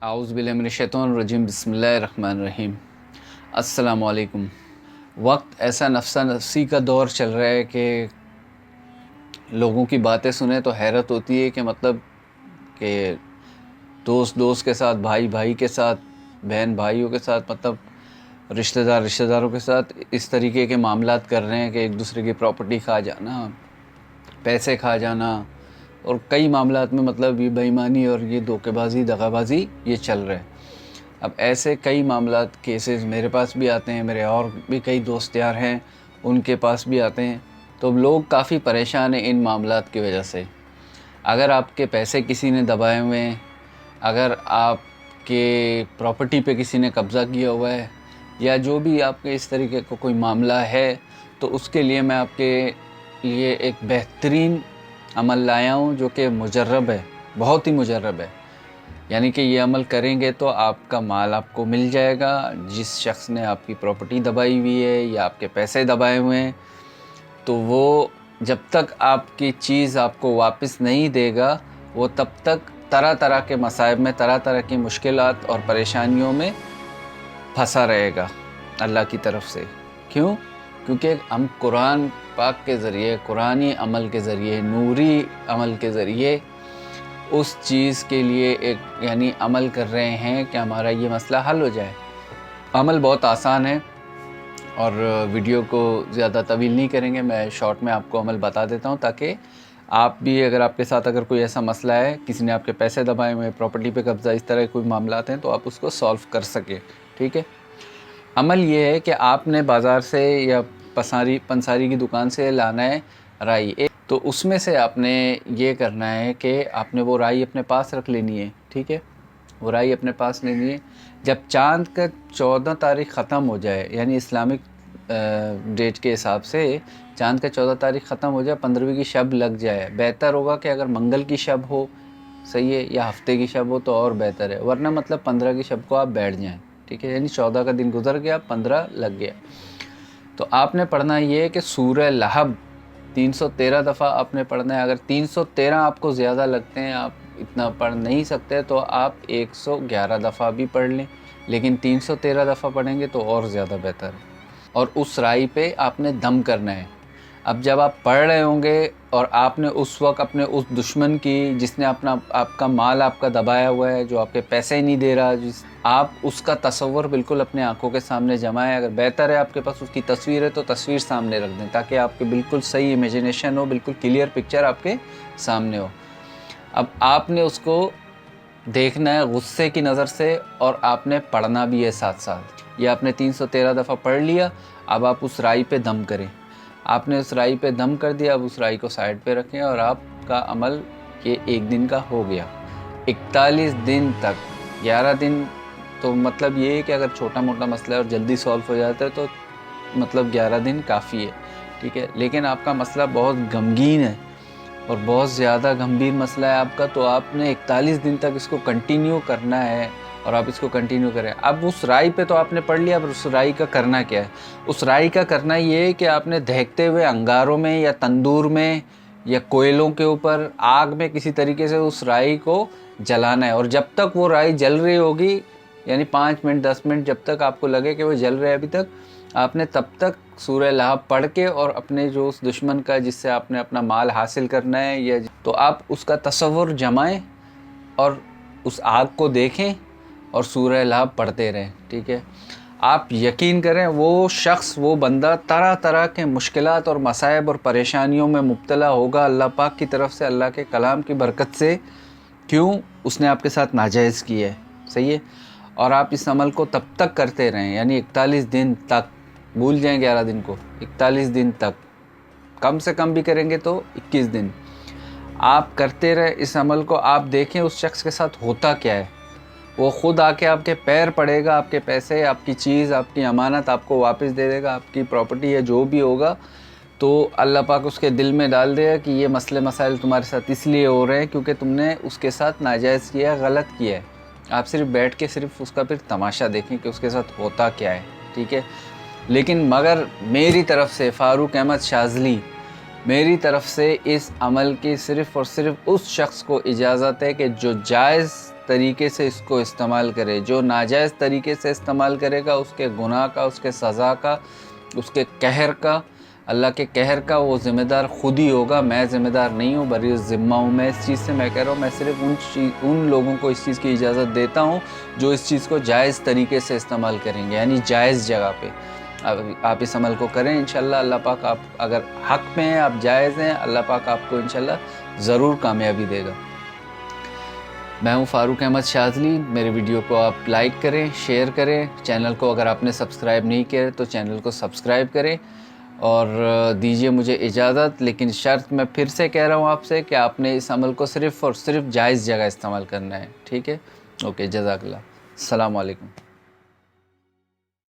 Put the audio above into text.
اعوذ باللہ من الشیطان الرجیم، بسم اللہ الرحمن الرحیم۔ السلام علیکم۔ وقت ایسا نفسا نفسی کا دور چل رہا ہے کہ لوگوں کی باتیں سنیں تو حیرت ہوتی ہے کہ دوست کے ساتھ، بھائی کے ساتھ، بہن بھائیوں کے ساتھ، رشتہ داروں کے ساتھ اس طریقے کے معاملات کر رہے ہیں کہ ایک دوسرے کی پراپرٹی کھا جانا، پیسے کھا جانا، اور کئی معاملات میں یہ بے ایمانی اور یہ دھوکے بازی، دغا بازی یہ چل رہا ہے۔ اب ایسے کئی معاملات، کیسز میرے پاس بھی آتے ہیں، میرے اور بھی کئی دوست یار ہیں ان کے پاس بھی آتے ہیں، تو لوگ کافی پریشان ہیں ان معاملات کی وجہ سے۔ اگر آپ کے پیسے کسی نے دبائے ہوئے ہیں، اگر آپ کے پراپرٹی پہ کسی نے قبضہ کیا ہوا ہے، یا جو بھی آپ کے اس طریقے کا کوئی معاملہ ہے، تو اس کے لیے میں آپ کے لیے ایک بہترین عمل لایا ہوں جو کہ مجرب ہے، بہت ہی مجرب ہے۔ یعنی کہ یہ عمل کریں گے تو آپ کا مال آپ کو مل جائے گا۔ جس شخص نے آپ کی پراپرٹی دبائی ہوئی ہے یا آپ کے پیسے دبائے ہوئے ہیں، تو وہ جب تک آپ کی چیز آپ کو واپس نہیں دے گا، وہ تب تک طرح طرح کے مصائب میں، طرح طرح کی مشکلات اور پریشانیوں میں پھنسا رہے گا اللہ کی طرف سے۔ کیوں؟ کیونکہ ہم قرآن پاک کے ذریعے، قرآنی عمل کے ذریعے، نوری عمل کے ذریعے اس چیز کے لیے ایک عمل کر رہے ہیں کہ ہمارا یہ مسئلہ حل ہو جائے۔ عمل بہت آسان ہے، اور ویڈیو کو زیادہ طویل نہیں کریں گے، میں شارٹ میں آپ کو عمل بتا دیتا ہوں تاکہ آپ بھی، اگر آپ کے ساتھ کوئی ایسا مسئلہ ہے، کسی نے آپ کے پیسے دبائے ہوئے، پراپرٹی پہ قبضہ، اس طرح کے کوئی معاملات ہیں، تو آپ اس کو سالو کر سکیں۔ ٹھیک ہے؟ عمل یہ ہے کہ آپ نے بازار سے یا پنساری کی دکان سے لانا ہے رائی، تو اس میں سے آپ نے یہ کرنا ہے کہ آپ نے وہ رائی اپنے پاس رکھ لینی ہے۔ ٹھیک ہے؟ وہ رائی اپنے پاس لینی ہے۔ جب چاند کا 14 تاریخ ختم ہو جائے، یعنی اسلامک ڈیٹ کے حساب سے چاند کا 14 تاریخ ختم ہو جائے، 15ویں کی شب لگ جائے، بہتر ہوگا کہ اگر منگل کی شب ہو، صحیح ہے، یا ہفتے کی شب ہو تو اور بہتر ہے، ورنہ 15 کی شب کو آپ بیٹھ جائیں۔ ٹھیک ہے؟ یعنی 14 کا دن گزر گیا، 15 لگ گیا، تو آپ نے پڑھنا یہ ہے کہ سورہ لہب 313 دفعہ آپ نے پڑھنا ہے۔ اگر 313 آپ کو زیادہ لگتے ہیں، آپ اتنا پڑھ نہیں سکتے، تو آپ 111 دفعہ بھی پڑھ لیں، لیکن 313 دفعہ پڑھیں گے تو اور زیادہ بہتر ہے۔ اور اس رائی پہ آپ نے دم کرنا ہے۔ اب جب آپ پڑھ رہے ہوں گے اور آپ نے اس وقت اپنے اس دشمن کی، جس نے آپ کا مال آپ کا دبایا ہوا ہے، جو آپ کے پیسے ہی نہیں دے رہا، آپ اس کا تصور بالکل اپنے آنکھوں کے سامنے جمائیں۔ اگر بہتر ہے آپ کے پاس اس کی تصویر ہے تو تصویر سامنے رکھ دیں، تاکہ آپ کے بالکل صحیح امیجنیشن ہو، بالکل کلیئر پکچر آپ کے سامنے ہو۔ اب آپ نے اس کو دیکھنا ہے غصے کی نظر سے، اور آپ نے پڑھنا بھی ہے ساتھ ساتھ۔ یہ آپ نے 313 دفعہ پڑھ لیا، اب آپ اس رائی پہ دم کریں۔ آپ نے اس رائی پہ دم کر دیا، اب اس رائی کو سائڈ پہ رکھیں، اور آپ کا عمل یہ ایک دن کا ہو گیا۔ 41 دن تک، 11 دن تو یہ ہے کہ اگر چھوٹا موٹا مسئلہ ہے اور جلدی سالو ہو جاتا ہے تو 11 دن کافی ہے۔ ٹھیک ہے؟ لیکن آپ کا مسئلہ بہت غمگین ہے اور بہت زیادہ گمبھیر مسئلہ ہے آپ کا، تو آپ نے 41 دن تک اس کو کنٹینیو کرنا ہے، اور آپ اس کو کنٹینیو کریں۔ اب اس رائی پہ تو آپ نے پڑھ لیا، اب اس رائی کا کرنا کیا ہے؟ اس رائی کا کرنا یہ ہے کہ آپ نے دہکتے ہوئے انگاروں میں یا تندور میں یا کوئلوں کے اوپر آگ میں کسی طریقے سے اس رائی کو جلانا ہے، اور جب تک وہ رائی جل رہی ہوگی، یعنی 5 منٹ 10 منٹ جب تک آپ کو لگے کہ وہ جل رہے ابھی تک، آپ نے تب تک سورہ لہب پڑھ کے، اور اپنے جو اس دشمن کا جس سے آپ نے اپنا مال حاصل کرنا ہے، تو آپ اس کا تصور جمائیں اور اس آگ کو دیکھیں اور سورہ لہب پڑھتے رہیں۔ ٹھیک ہے؟ آپ یقین کریں، وہ شخص، وہ بندہ طرح طرح کے مشکلات اور مصائب اور پریشانیوں میں مبتلا ہوگا اللہ پاک کی طرف سے، اللہ کے کلام کی برکت سے۔ کیوں؟ اس نے آپ کے ساتھ ناجائز کی ہے۔ صحیح ہے؟ اور آپ اس عمل کو تب تک کرتے رہیں، یعنی 41 دن تک، بھول جائیں 11 دن کو، 41 دن تک، کم سے کم بھی کریں گے تو 21 دن آپ کرتے رہے اس عمل کو۔ آپ دیکھیں اس شخص کے ساتھ ہوتا کیا ہے، وہ خود آ کے آپ کے پیر پڑے گا، آپ کے پیسے، آپ کی چیز، آپ کی امانت آپ کو واپس دے دے گا، آپ کی پراپرٹی یا جو بھی ہوگا، تو اللہ پاک اس کے دل میں ڈال دے گا کہ یہ مسئلے مسائل تمہارے ساتھ اس لیے ہو رہے ہیں کیونکہ تم نے اس کے ساتھ ناجائز کیا ہے، غلط کیا ہے۔ آپ صرف بیٹھ کے صرف اس کا پھر تماشا دیکھیں کہ اس کے ساتھ ہوتا کیا ہے۔ ٹھیک ہے؟ لیکن مگر میری طرف سے، فاروق احمد شاذلی، میری طرف سے اس عمل کی صرف اور صرف اس شخص کو اجازت ہے کہ جو جائز طریقے سے اس کو استعمال کرے. جو ناجائز طریقے سے استعمال کرے گا اس کے گناہ کا، اس کے سزا کا، اس کے قہر کا، اللہ کے قہر کا وہ ذمہ دار خود ہی ہوگا. میں ذمہ دار نہیں ہوں، بری ذمہ ہوں میں اس چیز سے. میں کہہ رہا ہوں میں صرف ان لوگوں کو اس چیز کی اجازت دیتا ہوں جو اس چیز کو جائز طریقے سے استعمال کریں گے، یعنی جائز جگہ پہ. آپ اس عمل کو کریں انشاءاللہ. اللہ پاک آپ اگر حق میں ہیں، آپ جائز ہیں، اللہ پاک آپ کو انشاءاللہ ضرور کامیابی دے گا. میں ہوں فاروق احمد شاذلی. میرے ویڈیو کو آپ لائک کریں، شیئر کریں. چینل کو اگر آپ نے سبسکرائب نہیں کیا تو چینل کو سبسکرائب کریں اور دیجیے مجھے اجازت. لیکن شرط میں پھر سے کہہ رہا ہوں آپ سے کہ آپ نے اس عمل کو صرف اور صرف جائز جگہ استعمال کرنا ہے. ٹھیک ہے؟ اوکے، جزاک اللہ. السلام علیکم.